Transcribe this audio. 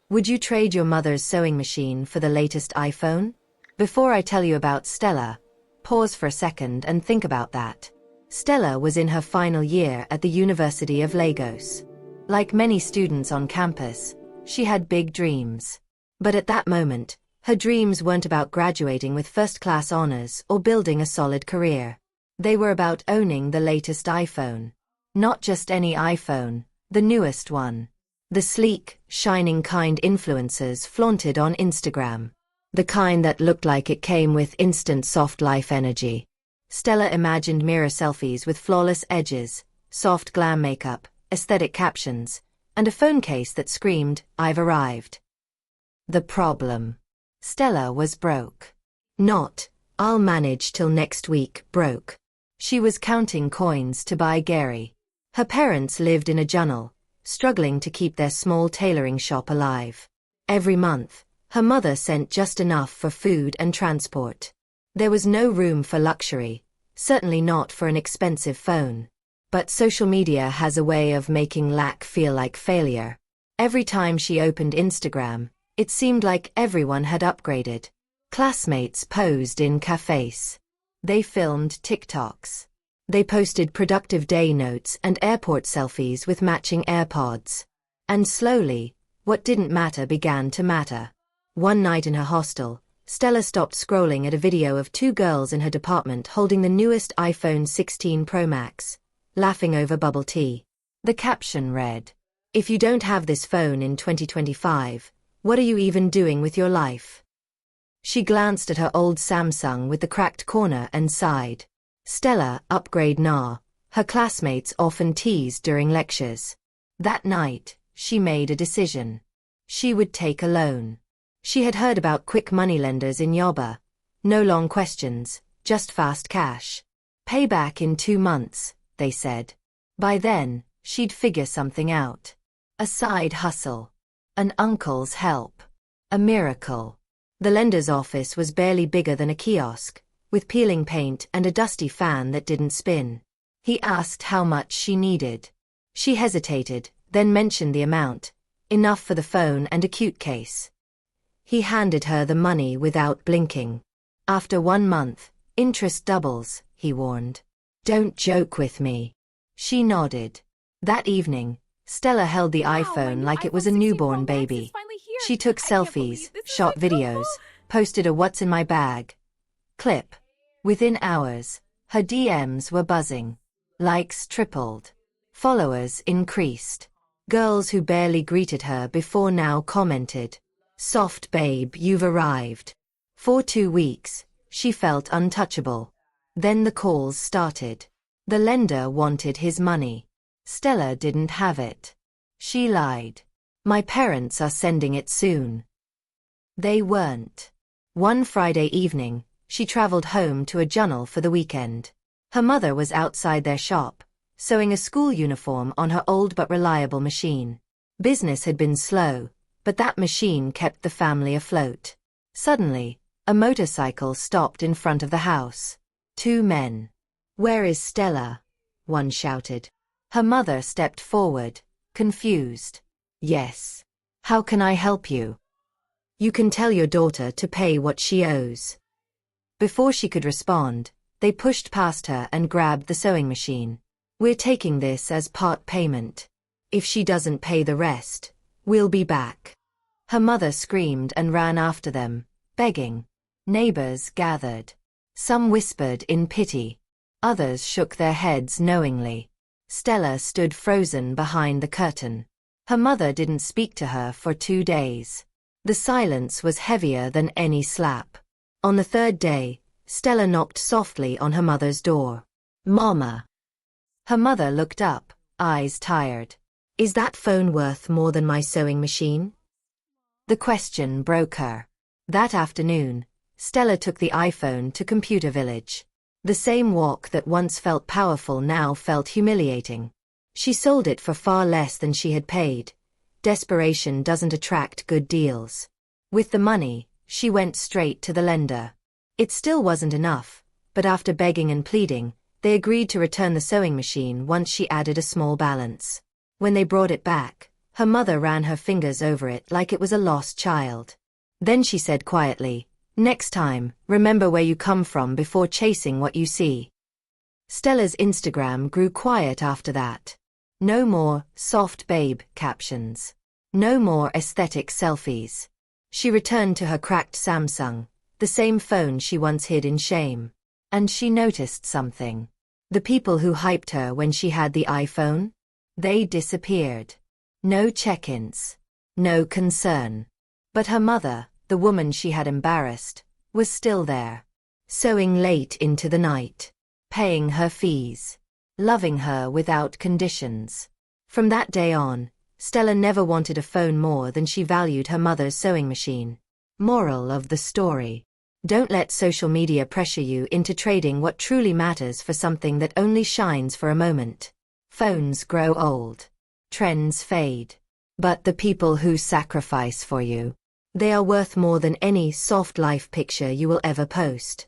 Would you trade your mother's sewing machine for the latest iPhone? Before I tell you about Stella, pause for a second and think about that. Stella was in her final year at the University of Lagos. Like many students on campus, she had big dreams. But at that moment, her dreams weren't about graduating with first-class honors or building a solid career. They were about owning the latest iPhone. Not just any iPhone, the newest one. The sleek, shining kind influencers flaunted on Instagram. The kind that looked like it came with instant soft life energy. Stella imagined mirror selfies with flawless edges, soft glam makeup, aesthetic captions, and a phone case that screamed, "I've arrived." The problem. Stella was broke. Not, "I'll manage till next week," broke. She was counting coins to buy Gary. Her parents lived in a jungle, struggling to keep their small tailoring shop alive. Every month, her mother sent just enough for food and transport. There was no room for luxury, certainly not for an expensive phone. But social media has a way of making lack feel like failure. Every time she opened Instagram, it seemed like everyone had upgraded. Classmates posed in cafes. They filmed TikToks. They posted productive day notes and airport selfies with matching AirPods. And slowly, what didn't matter began to matter. One night in her hostel, Stella stopped scrolling at a video of two girls in her department holding the newest iPhone 16 Pro Max, laughing over bubble tea. The caption read, "If you don't have this phone in 2025, what are you even doing with your life?" She glanced at her old Samsung with the cracked corner and sighed. Stella, upgrade nah, her classmates often teased during lectures. That night, she made a decision. She would take a loan. She had heard about quick moneylenders in Yoba. No long questions, just fast cash. Pay back in 2 months, they said. By then, she'd figure something out. A side hustle. An uncle's help. A miracle. The lender's office was barely bigger than a kiosk, with peeling paint and a dusty fan that didn't spin. He asked how much she needed. She hesitated, then mentioned the amount, enough for the phone and a cute case. He handed her the money without blinking. After 1 month, interest doubles, he warned. Don't joke with me. She nodded. That evening, Stella held the iPhone like it was a newborn baby. She took selfies, shot videos, posted a "what's in my bag" clip. Within hours, her DMs were buzzing. Likes tripled. Followers increased. Girls who barely greeted her before now commented, "Soft babe, you've arrived." For 2 weeks, she felt untouchable. Then the calls started. The lender wanted his money. Stella didn't have it. She lied. "My parents are sending it soon." They weren't. One Friday evening, she traveled home to a jungle for the weekend. Her mother was outside their shop, sewing a school uniform on her old but reliable machine. Business had been slow, but that machine kept the family afloat. Suddenly, a motorcycle stopped in front of the house. 2 men. "Where is Stella?" one shouted. Her mother stepped forward, confused. "Yes. How can I help you?" "You can tell your daughter to pay what she owes." Before she could respond, they pushed past her and grabbed the sewing machine. "We're taking this as part payment. If she doesn't pay the rest, we'll be back." Her mother screamed and ran after them, begging. Neighbors gathered. Some whispered in pity. Others shook their heads knowingly. Stella stood frozen behind the curtain. Her mother didn't speak to her for 2 days. The silence was heavier than any slap. On the 3rd day, Stella knocked softly on her mother's door. "Mama." Her mother looked up, eyes tired. "Is that phone worth more than my sewing machine?" The question broke her. That afternoon, Stella took the iPhone to Computer Village. The same walk that once felt powerful now felt humiliating. She sold it for far less than she had paid. Desperation doesn't attract good deals. With the money, she went straight to the lender. It still wasn't enough, but after begging and pleading, they agreed to return the sewing machine once she added a small balance. When they brought it back, Her mother ran her fingers over it like it was a lost child. Then she said quietly, "Next time, remember where you come from before chasing what you see." Stella's Instagram grew quiet after that. No more "soft babe" captions. No more aesthetic selfies. She returned to her cracked Samsung, the same phone she once hid in shame. And she noticed something. The people who hyped her when she had the iPhone? They disappeared. No check-ins. No concern. But her mother, the woman she had embarrassed, was still there. Sewing late into the night. Paying her fees. Loving her without conditions. From that day on, Stella never wanted a phone more than she valued her mother's sewing machine. Moral of the story. Don't let social media pressure you into trading what truly matters for something that only shines for a moment. Phones grow old. Trends fade. But the people who sacrifice for you, they are worth more than any soft life picture you will ever post.